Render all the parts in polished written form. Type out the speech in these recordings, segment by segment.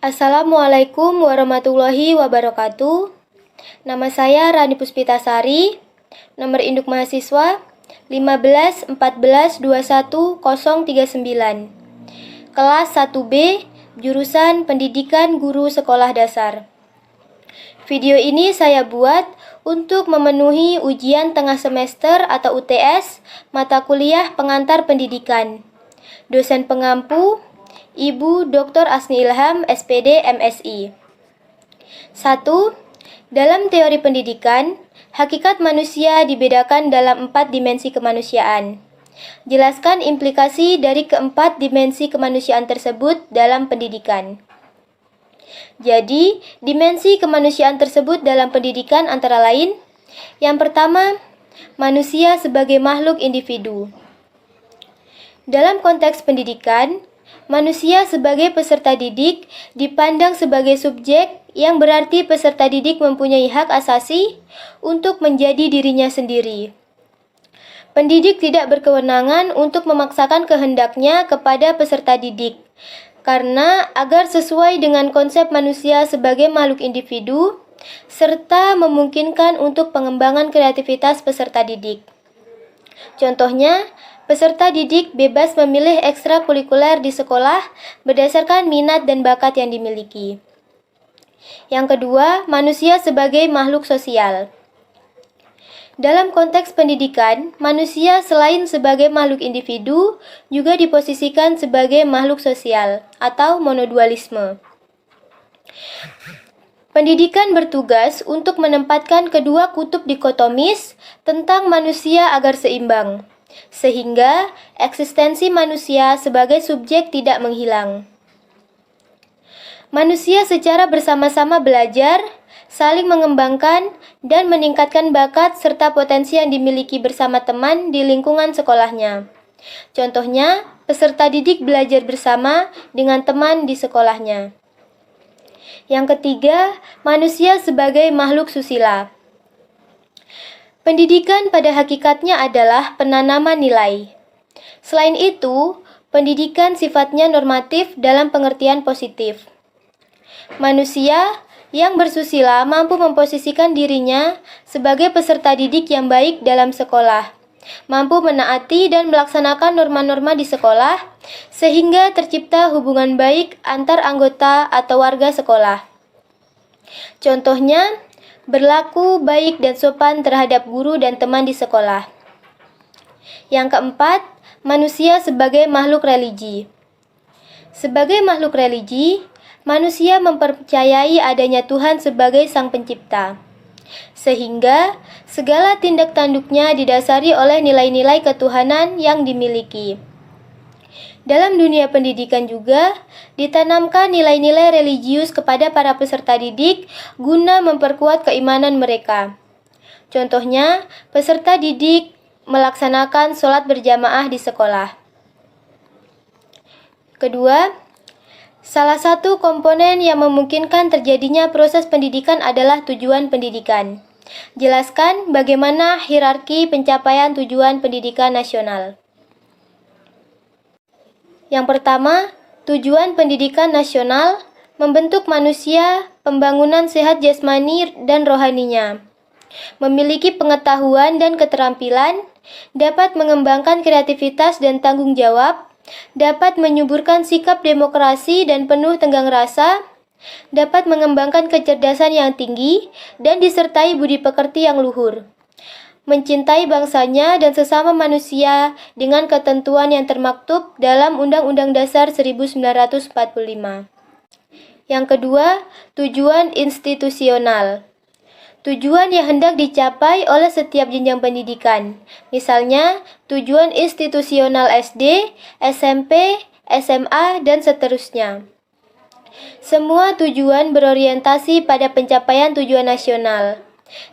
Assalamualaikum warahmatullahi wabarakatuh. Nama saya Rani Puspitasari. Nomor induk mahasiswa 1514210039. Kelas 1B, jurusan Pendidikan Guru Sekolah Dasar. Video ini saya buat untuk memenuhi ujian tengah semester atau UTS mata kuliah pengantar pendidikan. Dosen pengampu Ibu Dr. Asni Ilham, SPD, MSI. 1. Dalam teori pendidikan, hakikat manusia dibedakan dalam 4 dimensi kemanusiaan. Jelaskan implikasi dari keempat dimensi kemanusiaan tersebut dalam pendidikan. Jadi, dimensi kemanusiaan tersebut dalam pendidikan antara lain: yang pertama, manusia sebagai makhluk individu. Dalam konteks pendidikan, manusia sebagai peserta didik dipandang sebagai subjek, yang berarti peserta didik mempunyai hak asasi untuk menjadi dirinya sendiri. Pendidik tidak berkewenangan untuk memaksakan kehendaknya kepada peserta didik, karena agar sesuai dengan konsep manusia sebagai makhluk individu, serta memungkinkan untuk pengembangan kreativitas peserta didik. Contohnya, peserta didik bebas memilih ekstrakurikuler di sekolah berdasarkan minat dan bakat yang dimiliki. Yang kedua, manusia sebagai makhluk sosial. Dalam konteks pendidikan, manusia selain sebagai makhluk individu juga diposisikan sebagai makhluk sosial atau monodualisme. Pendidikan bertugas untuk menempatkan kedua kutub dikotomis tentang manusia agar seimbang, sehingga eksistensi manusia sebagai subjek tidak menghilang. Manusia secara bersama-sama belajar, saling mengembangkan, dan meningkatkan bakat serta potensi yang dimiliki bersama teman di lingkungan sekolahnya. Contohnya, peserta didik belajar bersama dengan teman di sekolahnya. Yang ketiga, manusia sebagai makhluk susila. Pendidikan pada hakikatnya adalah penanaman nilai. Selain itu, pendidikan sifatnya normatif dalam pengertian positif. Manusia yang bersusila mampu memposisikan dirinya sebagai peserta didik yang baik dalam sekolah, mampu menaati dan melaksanakan norma-norma di sekolah, sehingga tercipta hubungan baik antar anggota atau warga sekolah. Contohnya, berlaku baik dan sopan terhadap guru dan teman di sekolah. Yang keempat, manusia sebagai makhluk religi. Sebagai makhluk religi, manusia mempercayai adanya Tuhan sebagai Sang Pencipta, sehingga segala tindak tanduknya didasari oleh nilai-nilai ketuhanan yang dimiliki. Dalam dunia pendidikan juga ditanamkan nilai-nilai religius kepada para peserta didik guna memperkuat keimanan mereka. Contohnya, peserta didik melaksanakan sholat berjamaah di sekolah. Kedua, salah satu komponen yang memungkinkan terjadinya proses pendidikan adalah tujuan pendidikan. Jelaskan bagaimana hierarki pencapaian tujuan pendidikan nasional. Yang pertama, tujuan pendidikan nasional membentuk manusia, pembangunan sehat jasmani dan rohaninya, memiliki pengetahuan dan keterampilan, dapat mengembangkan kreativitas dan tanggung jawab, dapat menyuburkan sikap demokrasi dan penuh tenggang rasa, dapat mengembangkan kecerdasan yang tinggi, dan disertai budi pekerti yang luhur, mencintai bangsanya dan sesama manusia dengan ketentuan yang termaktub dalam Undang-Undang Dasar 1945. Yang kedua, tujuan institusional. Tujuan yang hendak dicapai oleh setiap jenjang pendidikan. Misalnya, tujuan institusional SD, SMP, SMA, dan seterusnya. Semua tujuan berorientasi pada pencapaian tujuan nasional.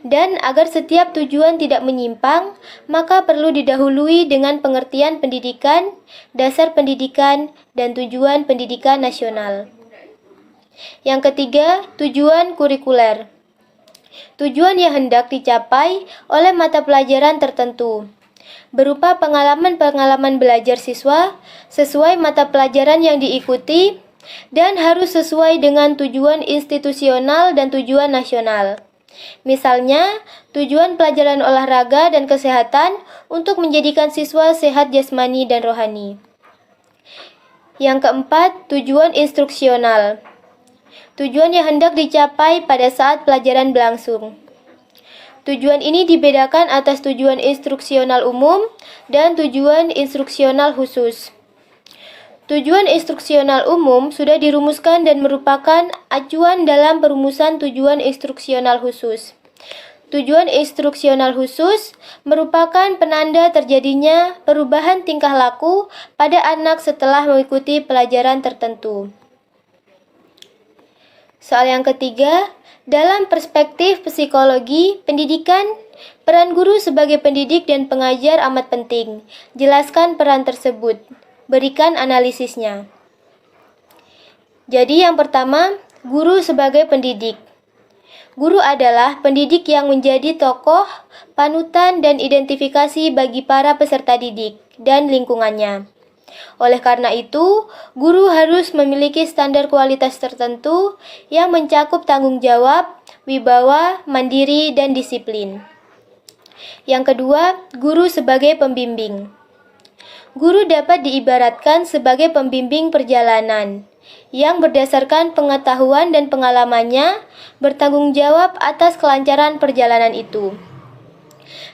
Dan agar setiap tujuan tidak menyimpang, maka perlu didahului dengan pengertian pendidikan, dasar pendidikan, dan tujuan pendidikan nasional. Yang ketiga, tujuan kurikuler. Tujuan yang hendak dicapai oleh mata pelajaran tertentu, berupa pengalaman-pengalaman belajar siswa sesuai mata pelajaran yang diikuti dan harus sesuai dengan tujuan institusional dan tujuan nasional. Misalnya, tujuan pelajaran olahraga dan kesehatan untuk menjadikan siswa sehat jasmani dan rohani. Yang keempat, tujuan instruksional. Tujuan yang hendak dicapai pada saat pelajaran berlangsung. Tujuan ini dibedakan atas tujuan instruksional umum dan tujuan instruksional khusus. Tujuan instruksional umum sudah dirumuskan dan merupakan acuan dalam perumusan tujuan instruksional khusus. Tujuan instruksional khusus merupakan penanda terjadinya perubahan tingkah laku pada anak setelah mengikuti pelajaran tertentu. Soal yang ketiga, dalam perspektif psikologi pendidikan, peran guru sebagai pendidik dan pengajar amat penting. Jelaskan peran tersebut. Berikan analisisnya. Jadi yang pertama, guru sebagai pendidik. Guru adalah pendidik yang menjadi tokoh, panutan, dan identifikasi bagi para peserta didik dan lingkungannya. Oleh karena itu, guru harus memiliki standar kualitas tertentu yang mencakup tanggung jawab, wibawa, mandiri, dan disiplin. Yang kedua, guru sebagai pembimbing. Guru dapat diibaratkan sebagai pembimbing perjalanan yang berdasarkan pengetahuan dan pengalamannya bertanggung jawab atas kelancaran perjalanan itu.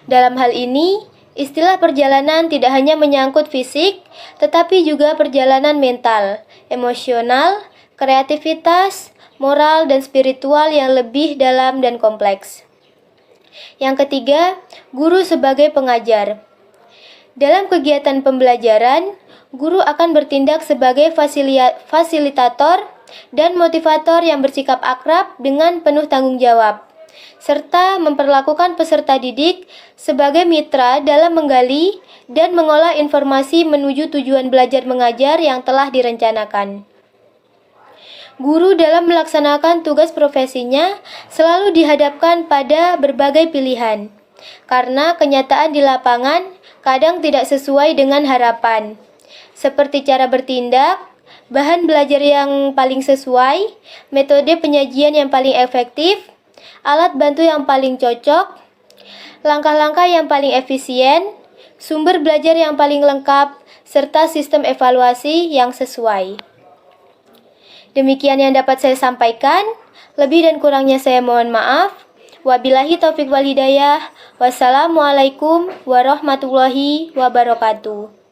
Dalam hal ini, istilah perjalanan tidak hanya menyangkut fisik, tetapi juga perjalanan mental, emosional, kreativitas, moral, dan spiritual yang lebih dalam dan kompleks. Yang ketiga, guru sebagai pengajar. Dalam kegiatan pembelajaran, guru akan bertindak sebagai fasilitator dan motivator yang bersikap akrab dengan penuh tanggung jawab, serta memperlakukan peserta didik sebagai mitra dalam menggali dan mengolah informasi menuju tujuan belajar mengajar yang telah direncanakan. Guru dalam melaksanakan tugas profesinya selalu dihadapkan pada berbagai pilihan, karena kenyataan di lapangan kadang tidak sesuai dengan harapan, seperti cara bertindak, bahan belajar yang paling sesuai, metode penyajian yang paling efektif, alat bantu yang paling cocok, langkah-langkah yang paling efisien, sumber belajar yang paling lengkap, serta sistem evaluasi yang sesuai. Demikian yang dapat saya sampaikan. Lebih dan kurangnya saya mohon maaf. Wabillahi taufiq wal hidayah. Wassalamualaikum warahmatullahi wabarakatuh.